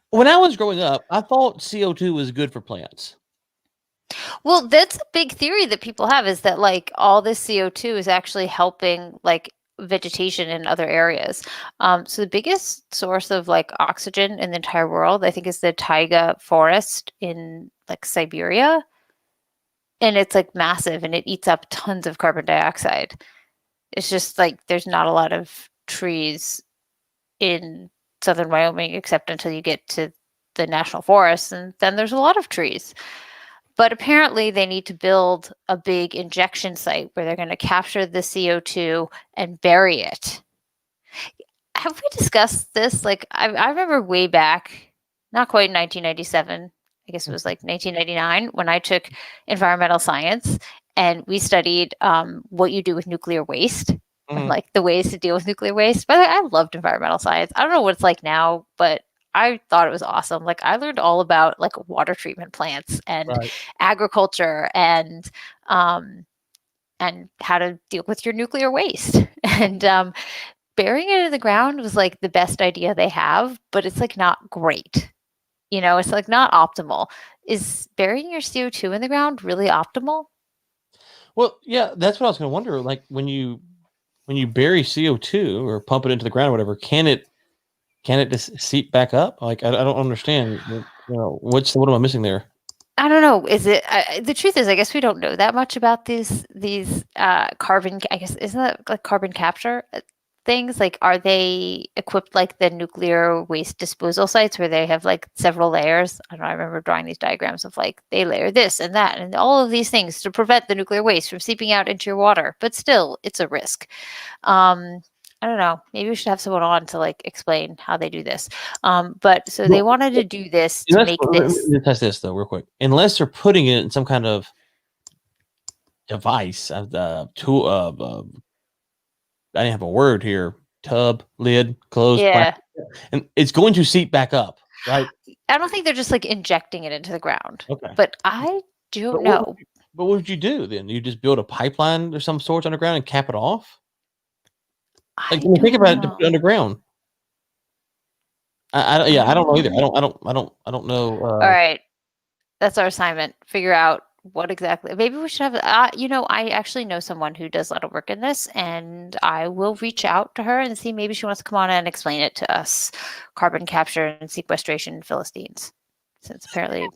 When I was growing up, I thought CO2 was good for plants. Well, that's a big theory that people have is that like all this CO2 is actually helping like vegetation in other areas. So the biggest source of like oxygen in the entire world, I think, is the taiga forest in like Siberia. And it's like massive and it eats up tons of carbon dioxide. It's just like there's not a lot of trees in southern Wyoming except until you get to the national forest, and then there's a lot of trees. But apparently, they need to build a big injection site where they're going to capture the CO2 and bury it. Have we discussed this? Like, I remember way back, not quite 1997, I guess it was like 1999, when I took environmental science and we studied what you do with nuclear waste and Mhm. like the ways to deal with nuclear waste. By the way, I loved environmental science. I don't know what it's like now, but I thought it was awesome. Like I learned all about like water treatment plants and Right. agriculture and how to deal with your nuclear waste. And burying it in the ground was like the best idea they have, but it's like not great. It's like not optimal. Is burying your CO2 in the ground really optimal? Well, yeah, that's what I was going to wonder. Like when you bury CO2 or pump it into the ground or whatever, can it just seep back up? Like I don't understand. What am I missing there? I don't know. Is it the truth is I guess we don't know that much about these carbon I guess isn't that like carbon capture things? Like are they equipped like the nuclear waste disposal sites where they have like several layers? I don't know, I remember drawing these diagrams of like they layer this and that and all of these things to prevent the nuclear waste from seeping out into your water. But still, it's a risk. Um, I don't know. Maybe we should have someone on to like explain how they do this. But so they Well, wanted to do this to unless make let this. me test this though, real quick. Unless they're putting it in some kind of device, tool, I didn't have a word here. Tub, lid, closed, Yeah. plastic, and it's going to seep back up, right? I don't think they're just like injecting it into the ground, Okay. but I don't But what would know. but what would you do then? You just build a pipeline or some sort underground and cap it off? Like, I when you think don't about it, to put it know. underground. I I don't don't know either. know. I don't know. All right. That's our assignment. Figure out what exactly. Maybe we should have. I actually know someone who does a lot of work in this, and I will reach out to her and see maybe she wants to come on and explain it to us. Carbon capture and sequestration Philistines, since apparently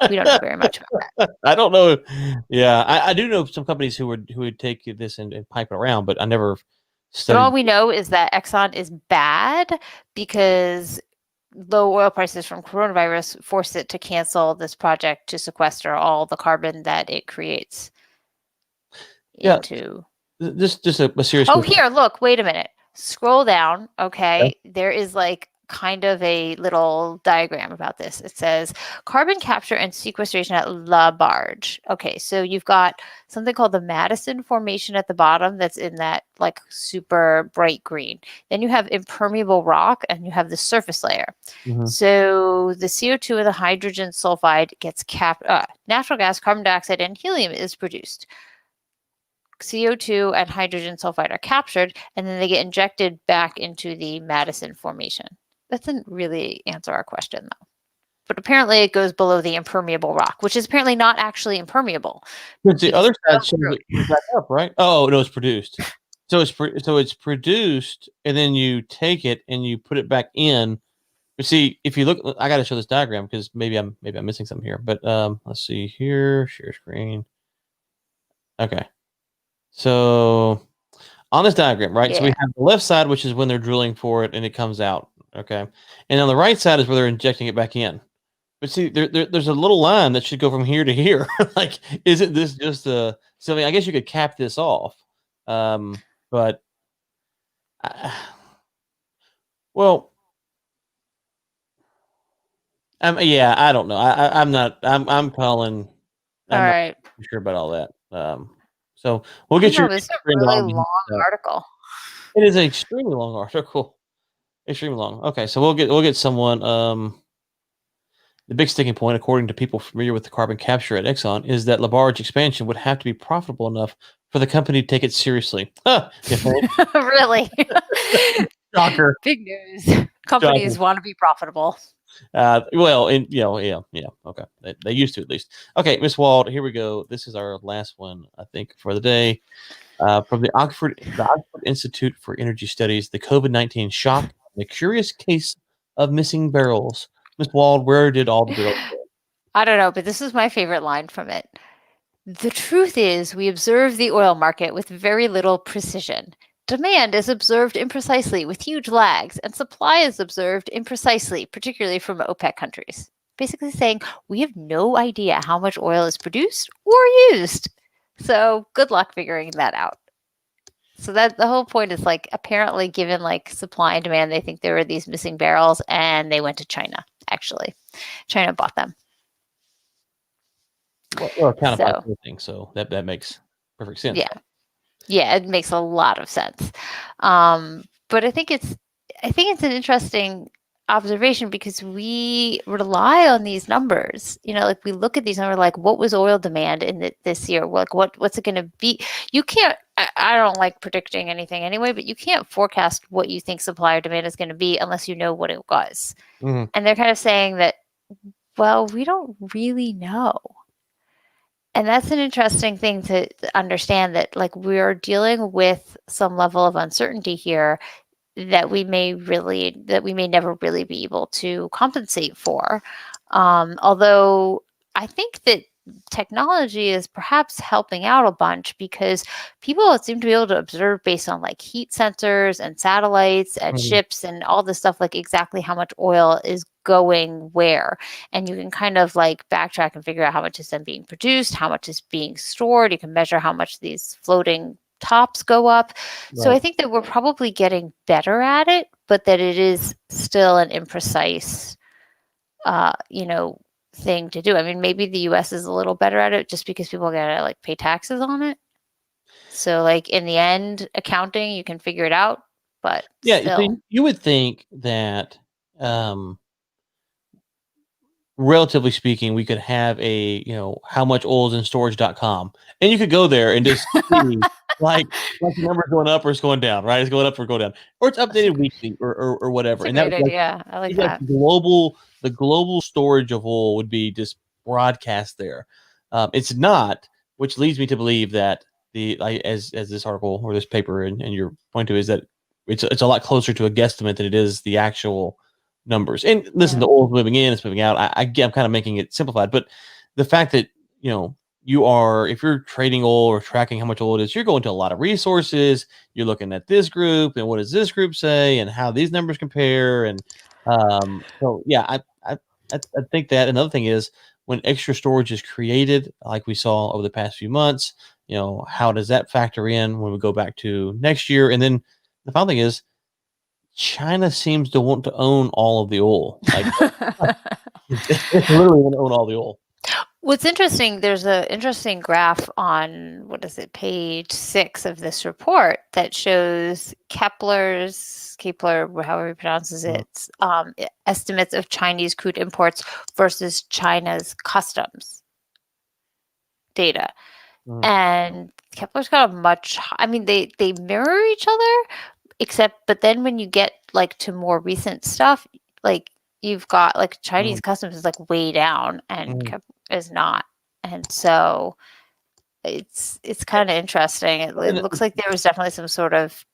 we don't know very much about that. I don't know. Yeah, I do know some companies who would take this and pipe it around, but I never But all studied. we know is that Exxon is bad because low oil prices from coronavirus forced it to cancel this project to sequester all the carbon that it creates Yeah, into. just a serious Oh, question. here, look, wait a minute. Scroll down. Yeah. Okay. There is like kind of a little diagram about this. It says carbon capture and sequestration at La Barge. Okay. So you've got something called the Madison Formation at the bottom that's in that like super bright green. Then you have impermeable rock and you have the surface layer. Mhm. So the CO2 and the hydrogen sulfide gets capped. Natural gas, carbon dioxide, and helium is produced. CO2 and hydrogen sulfide are captured and then they get injected back into the Madison Formation. That didn't really answer our question though. But apparently it goes below the impermeable rock, which is apparently not actually impermeable But the because other it side goes shows through. it comes back up, right? Oh no, it's produced. So it's produced, and then you take it and you put it back in. But see, if you look, I got to show this diagram because maybe I'm missing something here. But let's see here, share screen. Okay, so on this diagram, right? So we Yeah. have the left side, which is when they're drilling for it and it comes out. Okay, and on the right side is where they're injecting it back in. But see, there's a little line that should go from here to here. Like, isn't this just a? So I mean, I guess you could cap this off, but I, well, yeah, I don't know. I'm not. I'm calling. All I'm not right. sure about all that. So we'll I don't get know. your This is a friend really on. long article. It is an extremely long article. Extremely long. Okay, so we'll get someone. The big sticking point, according to people familiar with the carbon capture at Exxon, is that Labarge expansion would have to be profitable enough for the company to take it seriously. Huh, you think? Really? Shocker. Big news. Shocker. Companies want to be profitable. Well, and yeah. Okay, they used to at least. Okay, Miss Wald, here we go. This is our last one, I think, for the day. From the Oxford Institute for Energy Studies, the COVID-19 shock, the curious case of missing barrels. Miss Wald, where did all the barrels go? I don't know, but this is my favorite line from it. The truth is, we observe the oil market with very little precision. Demand is observed imprecisely with huge lags, and supply is observed imprecisely, particularly from OPEC countries. Basically saying we have no idea how much oil is produced or used. So good luck figuring that out. So that the whole point is like apparently given like supply and demand, they think there were these missing barrels and they went to China, actually. China bought them. Well, it kind of So everything, so that makes perfect sense, yeah. right? Yeah, it makes a lot of sense. But I think it's an interesting. observation because we rely on these numbers. Like we look at these and we're like, what was oil demand in this year? Like what's it going to be? You can't. I don't like predicting anything anyway, but you can't forecast what you think supply or demand is going to be unless you know what it was. Mhm. And they're kind of saying that, well, we don't really know. And that's an interesting thing to understand, that like we're dealing with some level of uncertainty here that we may never really be able to compensate for. Although I think that technology is perhaps helping out a bunch because people seem to be able to observe based on like heat sensors and satellites and Mhm. ships and all this stuff, like exactly how much oil is going where. And you can kind of like backtrack and figure out how much is then being produced, how much is being stored. You can measure how much these floating tops go up. So I Right. think that we're probably getting better at it, but that it is still an imprecise, uh, you know, thing to do. I mean, maybe the US is a little better at it just because people gotta like pay taxes on it. So like in the end, accounting, you can figure it out, but Yeah, so still. you would think that, um, relatively speaking, we could have a, how much oil is in storage.com, and you could go there and just see, like the number's going up or it's going down, right? It's going up or going down, or it's That's a updated great, weekly or that's whatever, a and that great would, like, idea. I like be like that. the global storage of oil would be just broadcast there. It's not, which leads me to believe that as this article or this paper and your point to is that it's a lot closer to a guesstimate than it is the actual numbers. And listen, the Yeah. oil's moving in, it's moving out. I'm kind of making it simplified, but the fact that if you're trading oil or tracking how much oil it is, you're going to a lot of resources. You're looking at this group and what does this group say and how these numbers compare. And so yeah, I think that another thing is when extra storage is created, like we saw over the past few months, how does that factor in when we go back to next year? And then the final thing is China seems to want to own all of the oil. Like it's literally want to own all the oil. What's interesting, there's an interesting graph on, what is it, page 6 of this report that shows Kepler, however he pronounces Mm, it, estimates of Chinese crude imports versus China's customs data. mm, And Kepler's got a I mean, they mirror each other, but then when you get like to more recent stuff, like you've got like mm, Chinese customs is like way down and mm. is not. And so it's kind of interesting. It And looks like there was definitely some sort of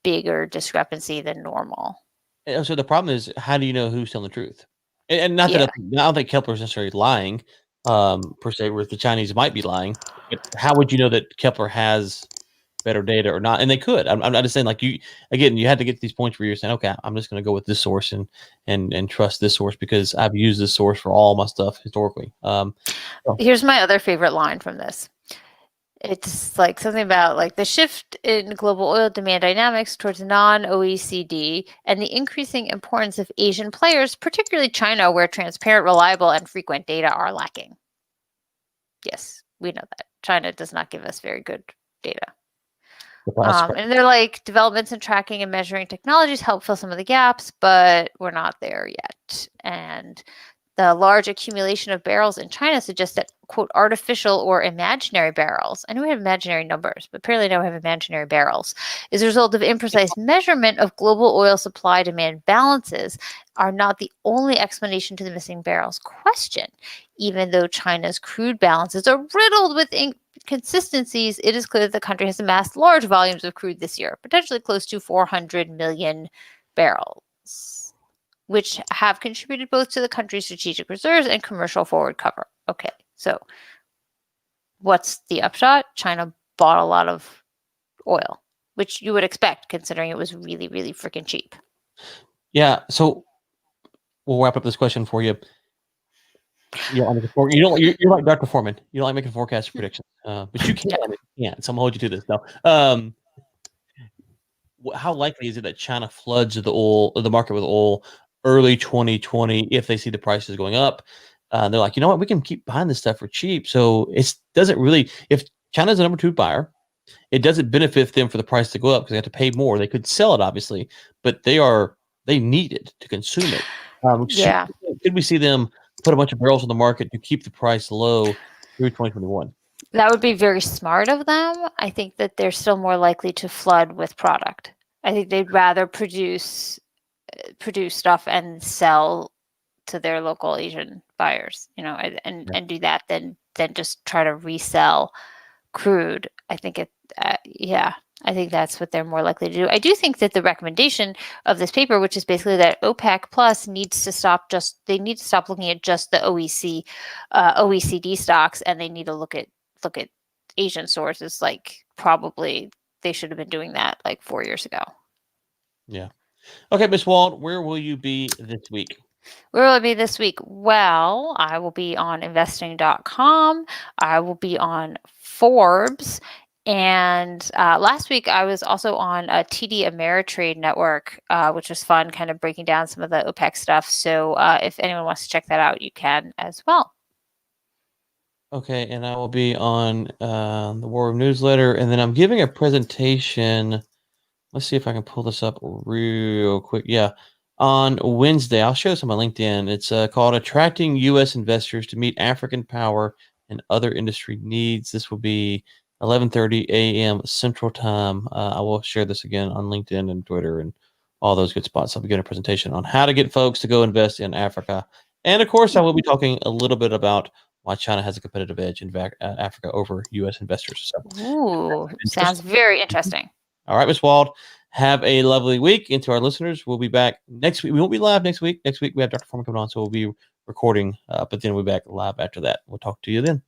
bigger discrepancy than normal. so the problem is, how do you know who's telling the truth? And not that Yeah. I don't think Kepler is necessarily lying, per se, where the Chinese might be lying. But how would you know that Kepler has better data or not? And they could. I'm not just saying, like, you had to get to these points where you're saying, okay, I'm just going to go with this source and trust this source because I've used this source for all my stuff historically. So, Here's my other favorite line from this. It's like something about like the shift in global oil demand dynamics towards non-OECD and the increasing importance of Asian players, particularly China, where transparent, reliable, and frequent data are lacking. Yes, we know that. China does not give us very good data. surprise, surprise. And they're like, developments in tracking and measuring technologies help fill some of the gaps, but we're not there yet. And the large accumulation of barrels in China suggests that, quote, artificial or imaginary barrels, I know we have imaginary numbers, but apparently now we have imaginary barrels, is a result of imprecise measurement of global oil supply demand balances, are not the only explanation to the missing barrels question. Even though China's crude balances are riddled with inconsistencies, it is clear that the country has amassed large volumes of crude this year, potentially close to 400 million barrels, which have contributed both to the country's strategic reserves and commercial forward cover. Okay, so what's the upshot? China bought a lot of oil, which you would expect considering it was really, really freaking cheap. Yeah. So we'll wrap up this question for you. You're like Dr. Foreman. You don't like making forecast predictions, but you can. No. You can't. So I'm gonna hold you to this now. How likely is it that China floods the market with oil early 2020 if they see the prices going up? They're like, you know what, we can keep buying this stuff for cheap. So it doesn't really. If China's the number 2 buyer, it doesn't benefit them for the price to go up because they have to pay more. They could sell it obviously, but they are they need it to consume it. Yeah. Could we see them put a bunch of barrels on the market to keep the price low through 2021? That would be very smart of them. I think that they're still more likely to flood with product. I think they'd rather produce stuff and sell to their local Asian buyers, and do that than just try to resell crude. I think I think that's what they're more likely to do. I do think that the recommendation of this paper, which is basically that OPEC Plus needs to stop looking at just the OECD stocks, and they need to look at Asian sources. Like, probably they should have been doing that like 4 years ago. Yeah. Okay, Miss Wald, where will you be this week? Where will I be this week? Well, I will be on investing.com. I will be on Forbes. And last week, I was also on a TD Ameritrade network, which was fun, kind of breaking down some of the OPEC stuff. So if anyone wants to check that out, you can as well. Okay, and I will be on the War Room newsletter, and then I'm giving a presentation. Let's see if I can pull this up real quick. Yeah, on Wednesday, I'll show this on my LinkedIn. It's called "Attracting U.S. Investors to Meet African Power and Other Industry Needs." This will be 11:30 a.m. Central Time. I will share this again on LinkedIn and Twitter and all those good spots. I'll be giving a presentation on how to get folks to go invest in Africa, and of course, I will be talking a little bit about why China has a competitive edge in Africa over U.S. investors. So, Ooh, sounds very interesting. all right, Miss Wald, have a lovely week. And to our listeners, we'll be back next week. We won't be live next week. Next week, we have Dr. Foreman coming on, so we'll be recording, but then we'll be back live after that. We'll talk to you then.